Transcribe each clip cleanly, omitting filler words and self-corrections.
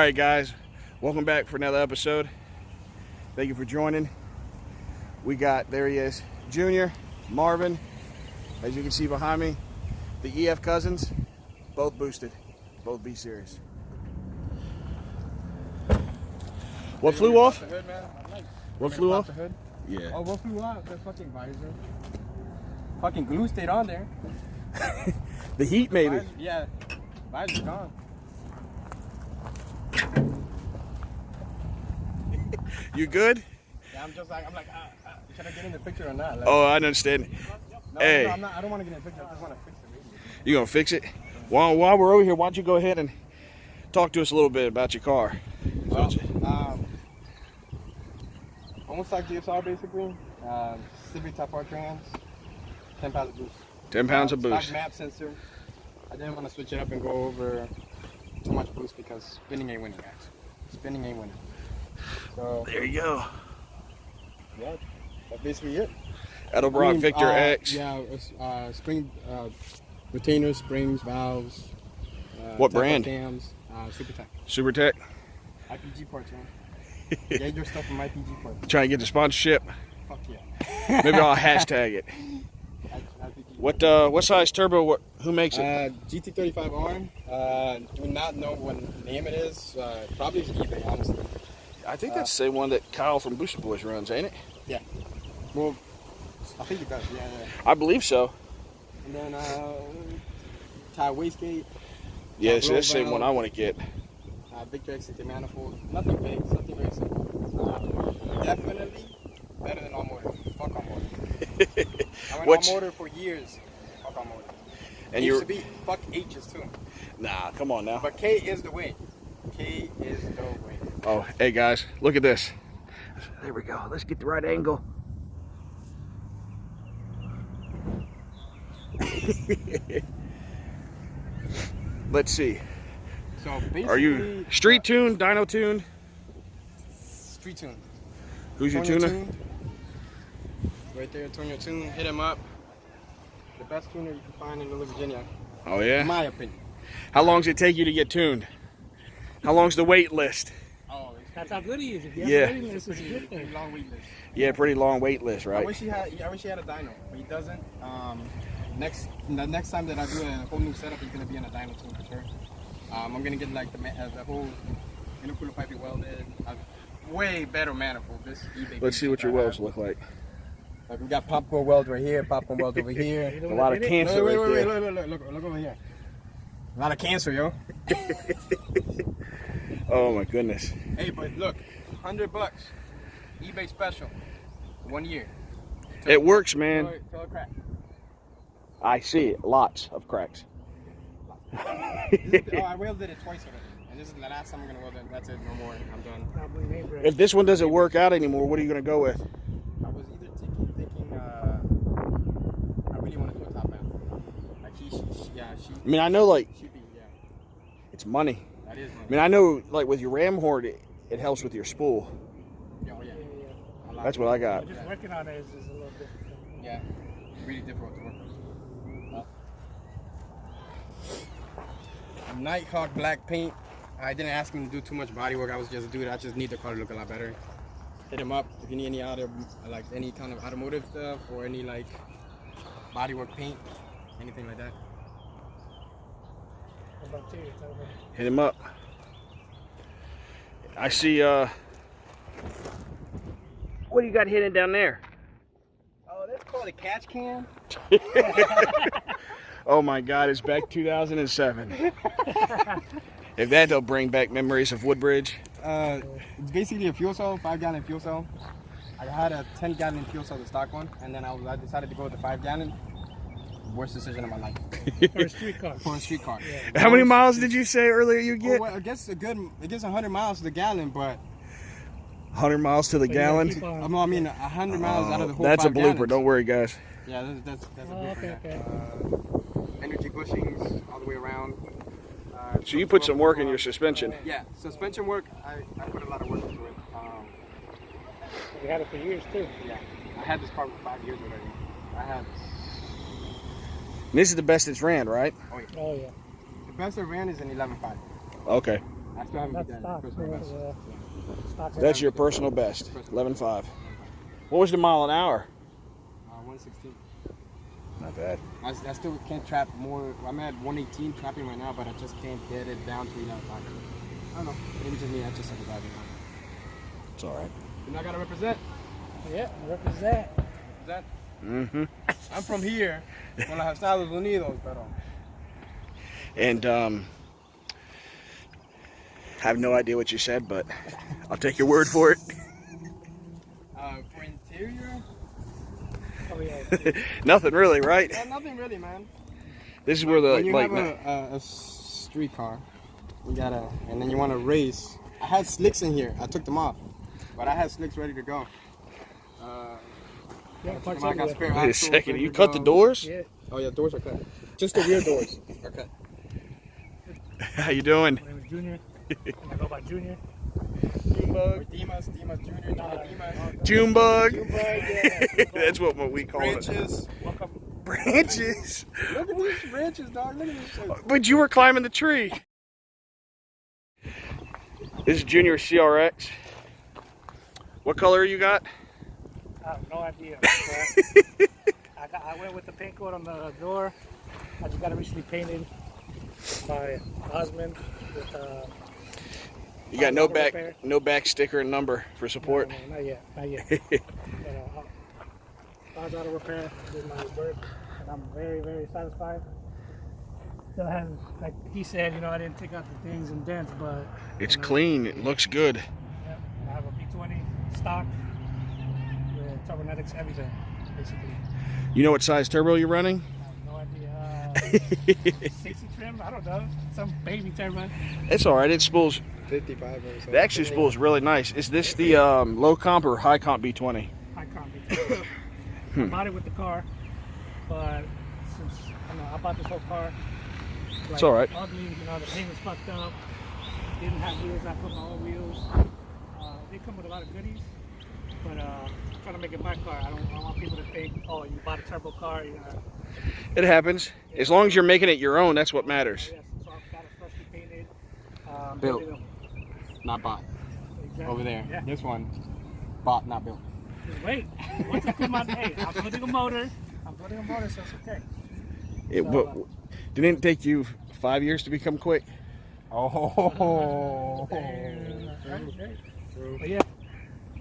right, guys, welcome back for another episode. Thank you for joining. We got, there he is, Junior, Marvin, as you can see behind me, the EF cousins, both boosted, both B series. What flew off? The hood, man. What flew off? The hood? Yeah. Oh, what flew off? The fucking visor. Fucking glue stayed on there. The heat, maybe. Visor, yeah, visor's gone. You good? Yeah, I'm like, should I get in the picture or not? Like, Oh, I understand. no, Hey. no, I'm not. I don't want to get in the picture. I just want to fix the radio. You gonna fix it? While we're over here, why don't you go ahead and talk to us a little bit about your car? Well, almost like DSR basically. Civic Type R trans, 10 pounds of boost. 10 pounds of boost. Stock map sensor. I didn't want to switch it up and go over too much boost because spinning ain't winning, guys. Spinning ain't winning. So There you go. yeah, that's basically it. Edelbrock Victor X. Yeah, spring retainers, springs, valves. What Type R brand? Cams, Super Tech. Super Tech. IPG parts, man. Get your stuff from IPG parts. Trying to get the sponsorship. Fuck yeah. Maybe I'll hashtag it. IPG. What size turbo? Who makes it? GT35R. Do not know what name it is. Probably it's eBay, honestly. I think that's the same one that Kyle from Booster Boys runs, ain't it? Yeah. Well, I think it does. Yeah. I believe so. And then tie wastegate. Yeah, it's the same valve. one I want to get. Victor XT manifold. Nothing big. Something very simple. Definitely better than all motor. Fuck all motor. I went What's- all motor for years. Fuck all motor. And Used you're to be fuck H's too. nah. Come on now. But K is the way. K is the way. Oh, hey guys, look at this. There we go. Let's get the right angle. Let's see. So basically, Are you street tuned, dyno tuned? street tune? Who's your Tonyo tuner? Tune. Right there, Tonyo Tune. Hit him up. The best tuner you can find in Northern Virginia, Oh in yeah. my opinion. How long does it take you to get tuned? How long's the wait list? Oh, That's how good he is. If you Yeah. have a waiting list, it's a good pretty thing. long wait list. Yeah, pretty long wait list, I right? wish he had a dyno, but he doesn't. The next time that I do a whole new setup, he's gonna be on a dyno tune for sure. I'm gonna get like the whole intercooler pipe welded, a way better manifold. This eBay. Let's see what your welds look like. Like we got popcorn welds right here, popcorn welds over here. You know A what lot I of did? cancer Wait, right there. look over here. A lot of cancer, yo. Oh my goodness. Hey, but look, $100, eBay special, 1 year. It works, man. Till it crack. I see it. Lots of cracks. I welded it twice already, and this is the last time I'm gonna weld it. That's it, no more. I'm done. Probably name brand. If this one doesn't work out anymore, what are you gonna go with? I was either thinking, I really want to do a top mount. Like I mean, I know like she'd be, yeah, it's money. that is I money. mean, I know like with your ram horn, it helps with your spool. Yeah, oh, yeah. A lot. That's what I got. But just working on it is a little difficult. Yeah, really difficult to work with. Nighthawk black paint. I didn't ask him to do too much body work. I was just I just need the car to look a lot better. Hit him up if you need any other like any kind of automotive stuff or any like body work paint, anything like that. What about you? Tell me. Hit him up. I see. What do you got hidden down there? Oh, that's called a catch can. Oh my God! It's back 2007. If that don't bring back memories of Woodbridge. It's basically a fuel cell, 5-gallon fuel cell. I had a 10-gallon fuel cell, the stock one, and then I decided to go with the 5-gallon. Worst decision of my life. For a street car. For a street car. Yeah. How many miles did you say earlier you get? Well, I guess it gets 100 miles to the gallon, but 100 miles to the But you gotta gallon. keep on- I mean 100 miles out of the whole That's a 5 blooper. gallons. Don't worry, guys. Yeah, that's a Oh, blooper. okay, yeah. Energy bushings all the way around. So you put some work in your suspension. Yeah, suspension work. I put a lot of work into it. We had it for years too. Yeah, I had this car for 5 years already. I had. This is the best it's ran, right? Oh yeah. Oh yeah. The best I ran is an 11.5. Okay. I still haven't That's beat that. stock. Personal best. Yeah. Stock. That's your personal best. 11.5. What was the mile an hour? 116. Not bad. I still can't trap more. I'm at 118 trapping right now, but I just can't get it down to 11.5. I don't know. Maybe just me. I just suck at driving. It's all right. And I gotta represent. Yeah, represent. Represent. Mm-hmm. I'm from here. Con los Estados Unidos, pero. And I have no idea what you said, but I'll take your word for it. For interior, Oh yeah. Nothing really, right? nothing really, man. This is where the When you like. have a street car, you gotta, and then you want to race. I had slicks in here. I took them off, but I had slicks ready to go. Yeah, I parts got everywhere. spare Wait a axles second. ready You to cut the go. doors? Yeah. Oh yeah, doors are cut. Just the rear doors are cut. How you doing? My name is Junior. And I go by Junior. Or Dimas Junior, Dimas. Junebug. Yeah. That's what we call it. Branches. Welcome. Branches. Look at these branches, dog. Look at this shit. But you were climbing the tree. This is Junior CRX. What color you got? I have no idea. I went with the paint coat on the door. I just got it recently painted by Osmond with You got no back sticker and number for support. No, not yet. But I auto repair did my work, and I'm very, very satisfied. Still hasn't, like he said, I didn't take out the things and dents, but It's clean. It looks good. yeah, I have a P20 stock with Turbonetics, everything, basically. You know what size turbo you're running? I have no idea. 60 trim, I don't know, some baby turbo. It's all right. It spools. 55 or so. It actually spools really nice. Is this the low comp or high comp B20? I can't be. I bought it with the car, but since I bought this whole car, like, It's all right. ugly, the paint was fucked up. Didn't have wheels. I put my own wheels. They come with a lot of goodies, but trying to make it my car. I don't want people to think, oh, you bought a turbo car. It happens. As long as you're making it your own, that's what matters. Yes, so I've got it freshly painted. Built. building Not bought. exactly. Over there. Yeah. This one, bought, not built. Just wait. Once I put my, hey, I'm putting a motor. So it's okay. Didn't it take you 5 years to become quick? Oh. But yeah,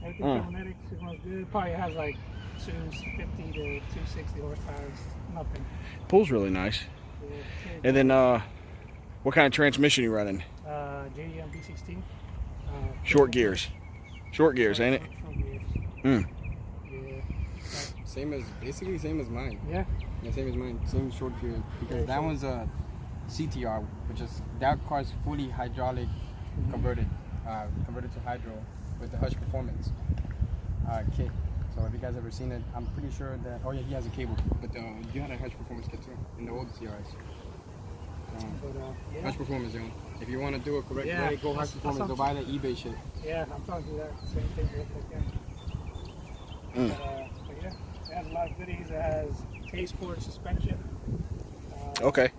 everything Turbonetics, it runs good. Probably has like 250 to 260 horsepower. It's nothing. Pulls really nice. Yeah, And then, what kind of transmission you running? JDM B16. Short gears. Short gears, ain't it? Short gears. Mm. Basically same as mine. Yeah. Yeah, same as mine. Same short period. Because that one's a CTR, which is, that car's fully hydraulic converted to hydro with the Hush Performance kit. So if you guys ever seen it, I'm pretty sure that, oh yeah, he has a cable, but you had a Hush Performance kit too, in the old CRS. But, Hush Performance, yo. If you want to do it correct Yeah. way, go Hush Performance, go buy the eBay shit. yeah, I'm trying to do that. Same thing real quick. Yeah. Mm. But yeah, it has a lot of goodies. It has K-Sport suspension. Okay.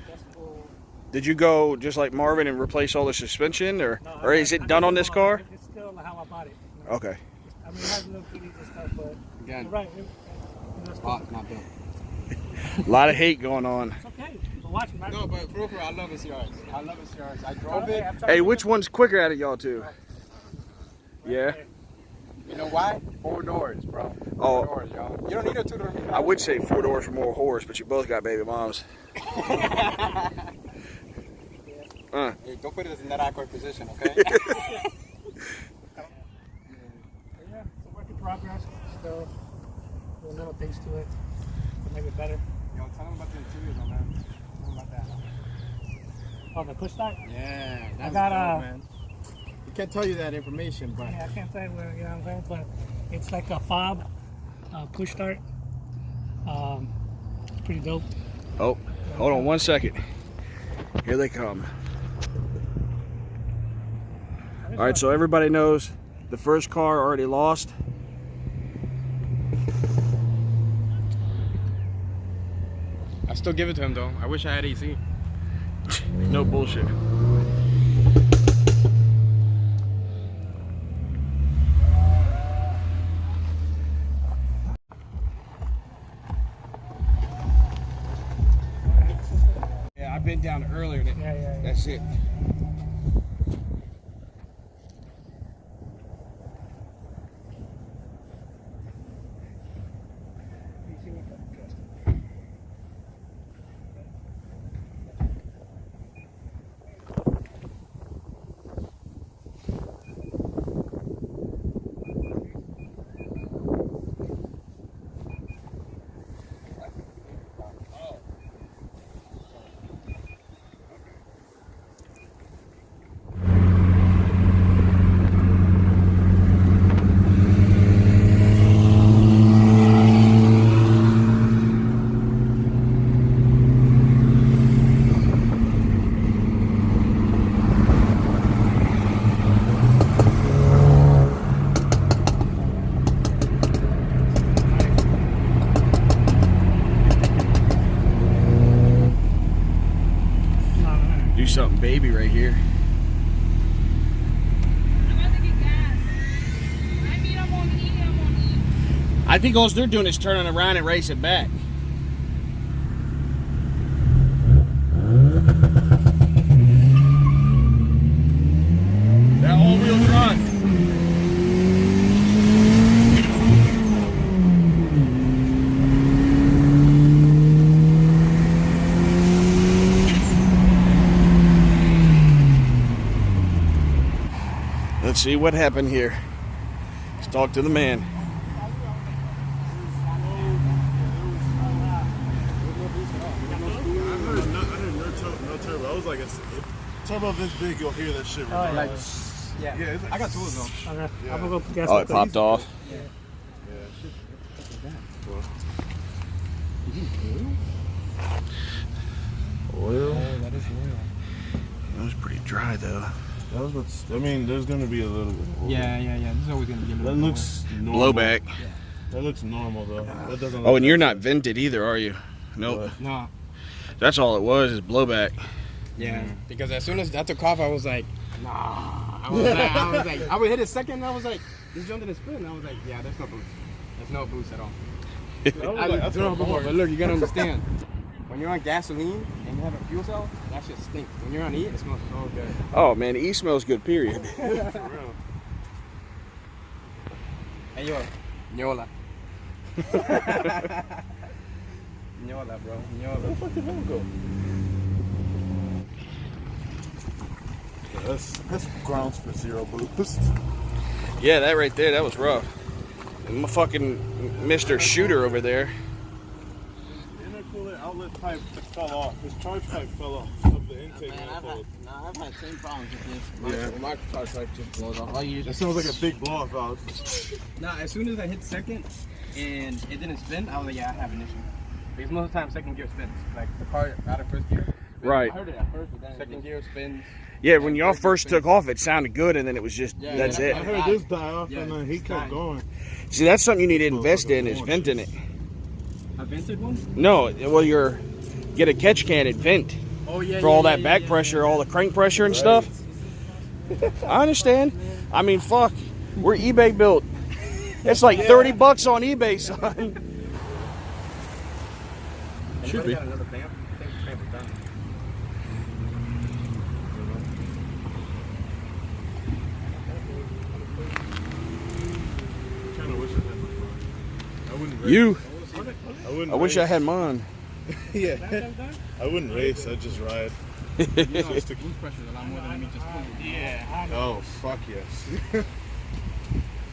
Adjustable. Did you go just like Marvin and replace all the suspension, or is it done on this car? It's still how I bought it. Okay. I mean, it has little goodies and stuff, but Again, you're right. It's bought, not built. A lot of hate going on. okay. But watch, man. No, but for real, I love a CRS. I love a CRS. I drove it. Hey, which one's quicker out of y'all two? Yeah. You know why? 4 doors, bro. Oh. 4 doors, y'all. You don't need a 2-door. I would say 4 doors for more horse, but you both got baby moms. Hey, don't put it in that awkward position, okay? Yeah, it's a work in progress. Still doing little things to it to make it better. Yo, tell them about the interior though, man. Tell them about that. Oh, the push start? Yeah, that's got, dope, man. We can't tell you that information, but Yeah, I can't say where, you know what I'm saying, but it's like a fob push start. It's pretty dope. Oh, hold on 1 second. Here they come. All right, so everybody knows the first car already lost. I still give it to him though. I wish I had AC. No bullshit. down earlier. Than Yeah. That's it. You see what that- Do something baby right here. I'm about to get gas. I mean, I'm on E, I'm on E. I think all they're doing is turning around and racing back. That all-wheel drive. Let's see what happened here. Let's talk to the man. No turbo. I was like, if turbo this big, you'll hear that shit. Oh, like, yeah. yeah. Yeah, it's like, I got tools though. Okay. I'm gonna go gas Oh, up it the- popped off. oil. That is oil. That was pretty dry though. That was what's. I mean, there's gonna be a little bit. Of oil. Yeah. This is always gonna be a little. That bit looks normal. Blowback. That looks normal though. That doesn't. Oh, look and you're not vented either, are you? Nope. What? No. That's all it was, is blowback. Yeah. Because as soon as that took off, I was like, nah. I was like, I would hit it second, and I was like, this jumped in the spin. And I was like, yeah, there's no boost. There's no boost at all. I was like, that's No, what but look, you gotta understand. When you're on gasoline and you have a fuel cell, that shit stinks. When you're on E, it smells so good. Oh man, E smells good, period. for real. Hey yo, Ñola. Ñola, bro. Where the Ñola. fuck did him go? That's grounds for zero boost. Yeah, that right there, that was rough. And my fucking Mr. Shooter over there. Intercooler outlet pipe fell off. His charge pipe fell off. So the intake Man, manifold. I've had same problems with this. Yeah. My car like just blows off. All you That just sounds like a big blow off valve. Nah, as soon as I hit second and it didn't spin, I was like, yeah, I have an issue. Because most of the time, second gear spins. Like the car out of first gear. Right. I heard it at first, but then Second gear spins. Yeah, when y'all first took off, it sounded good, and then it was just, Yeah, that's yeah. it. I heard this die off Yeah, and then he it's kept dying. going. See, that's something you need to invest in, is venting it. A vented one? No, well, get a catch can and vent Oh, yeah. for all that back pressure, all the crank pressure and stuff. I understand. I mean, fuck, we're eBay built. It's like $30 on eBay, son. Should be. Got another clamp. I think the clamp is done. Kind of wish I had my phone. I wouldn't race. You, I wouldn't. I wish I race. had mine. Yeah. I wouldn't race. I'd just ride. You know, boost pressure is a lot more than me just pulling. Yeah. Oh fuck yes.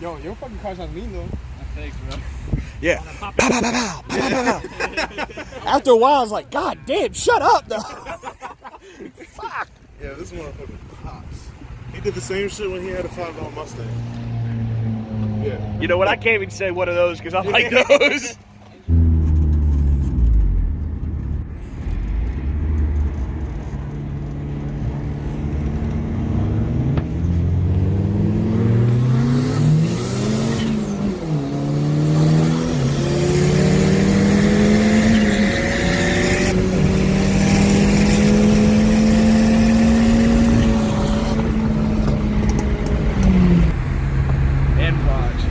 Yo, your fucking car's on lean though. thanks, bro. Yeah. Pow, pow, pow, pow, pow, pow, pow. After a while, I was like, God damn, shut up, though. Fuck. Yeah, this motherfucker pops. He did the same shit when he had a $5 Mustang. Yeah. You know what? I can't even say one of those because I like those. And pods.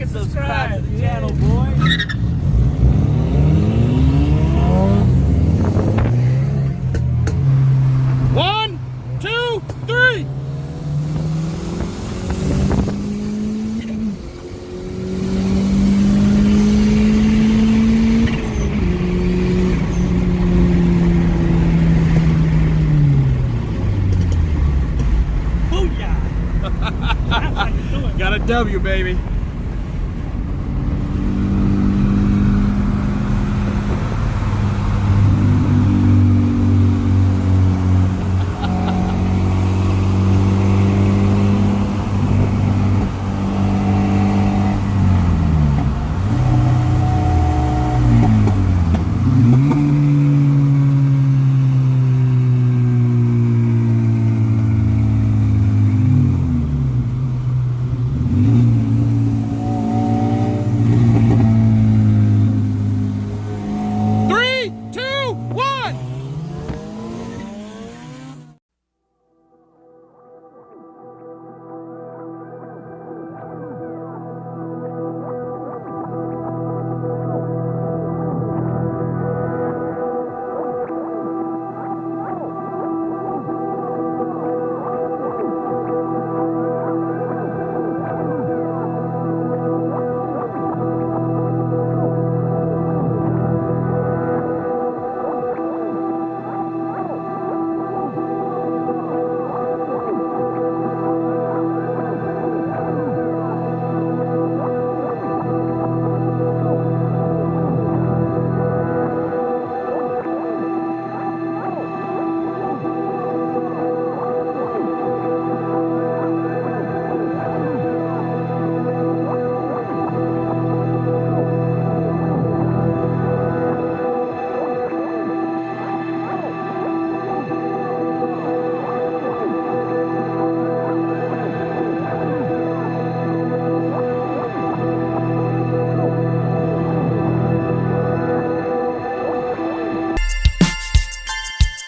and subscribe subscribe, to the yeah. channel, boy. One, two, three. Booyah! That's how you do it. Got a W, baby.